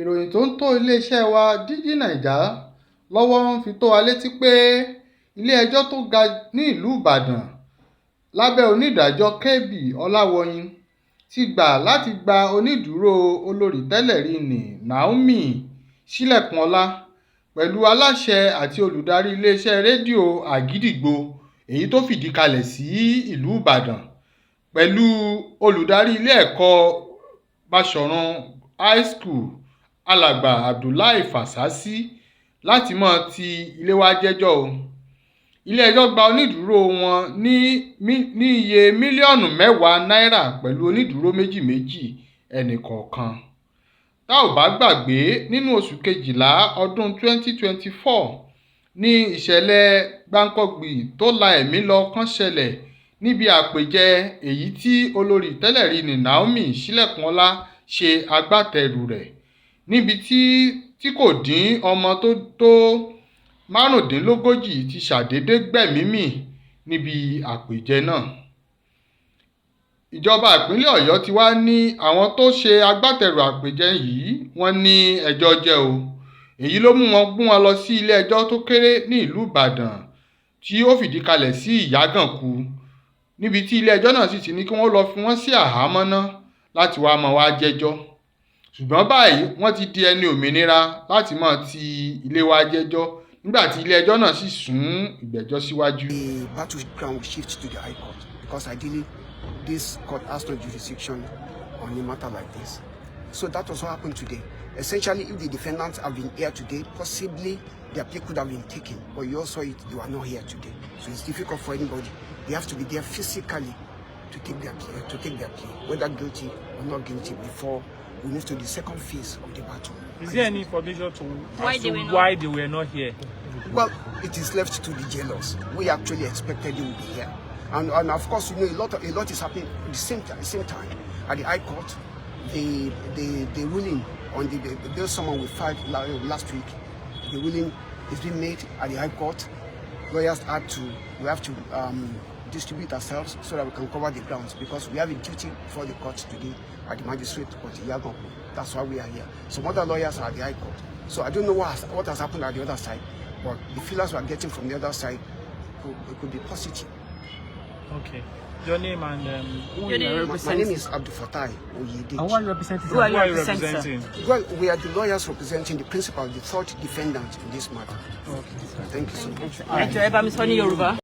ìròyìn tó ń tó iléeṣẹ́ wa DIGINAIJA lọ́wọ́ ń fi tó wa létí pé ilé-ẹjọ́ tó ga ní ìlú Ìbàdàn lábẹ́ onídàájọ́ KB Ọláwọyìn ti gbà láti gba onídùúró olórí tẹ́lẹ̀ rí ní Naomi Sílẹ̀kùnọlá pẹ̀lú aláṣẹ àti olùdarí iléeṣẹ́ rédíò Àgídìgbo èyí tó fìdí kalẹ̀ sí ìlú Ìbàdàn pẹ̀lú olùdarí ilé ẹ̀kọ́ Báṣọ̀run High School alàgbà Abdullahi Fásásí láti máa ti ilé wa jẹ́jọ́ o. Ilé-ẹjọ́ gba onídùúró wọn ní iye mílíọ̀nù 10 náírà pẹ̀lú onídùúró méjì ẹnìkọ̀ọ̀kan. Tá ò bá gbàgbé, nínú oṣù kejìlá ọdún 2024 ní ìṣẹ̀lẹ̀ gbáǹkọ́gbì tó la ẹ̀mí lọ kan ṣẹlẹ̀ níbi àpèjẹ èyí tí olórí tẹ́lẹ̀ rí ní Naomi Sílẹ̀kùnọlá ṣe agbátẹrù rẹ̀ níbi tí kò dín ọmọ tó 35 ti ṣàdédé gbẹ̀mí mì níbi àpèjẹ náà. Ìjọba ìpínlẹ̀ Ọ̀yọ́ ti wá ní àwọn tó ṣe agbátẹrù àpèjẹ yìí wọ́n ní ẹjọ́ jẹ́ o. Èyí ló mú wọn gún wọn lọ sí ilé ẹjọ́ tó kéré ní ìlú Ìbàdàn tí ó fìdí kalẹ̀ sí Ìyágànkù níbi tí ilé ẹjọ́ náà sì ti ní kí wọ́n lọ fi wọ́n sí àhámọ́ náà láti wá máa wá jẹ́jọ́. Ṣùgbọ́n báyìí wọ́n ti di ẹni òmìnira láti máa ti ilé wa jẹ́jọ́ nígbà tí ilé ẹjọ́ náà sì sún ìgbẹ́jọ́ síwájú. The battleground will shift to the High Court because ideally this court has no jurisdiction on a matter like this. So that was what happened today. Essentially, if the defendants have been here today, possibly their plea could have been taken, but you also saw it, they were not here today. So it's difficult for anybody. They have to be there physically to take their plea, whether guilty or not guilty, before we move to the second phase of the battle. Is there any information to why they were not here? Well, it is left to the jailers. We actually expected they would be here. And of course, you know, a lot is happening at the same time. At the High Court, the ruling on the bill someone we filed last week, the ruling is being made at the High Court. Lawyers we have to distribute ourselves so that we can cover the grounds, because we have a duty before the court today at the magistrate court in Yagon. That's why we are here. Some other lawyers are at the High Court. So I don't know what has happened at the other side, but the feelers we are getting from the other side could be positive. Okay. Your name and who you represent? My name is Abdul Fatai Oyede. And what are you representing? Who are you representing? Well, we are the lawyers representing the principal, the third defendant in this matter. Okay. Thank you so much. Ẹ jọ̀ọ́ ẹ bá mi sọ ní Yorùbá.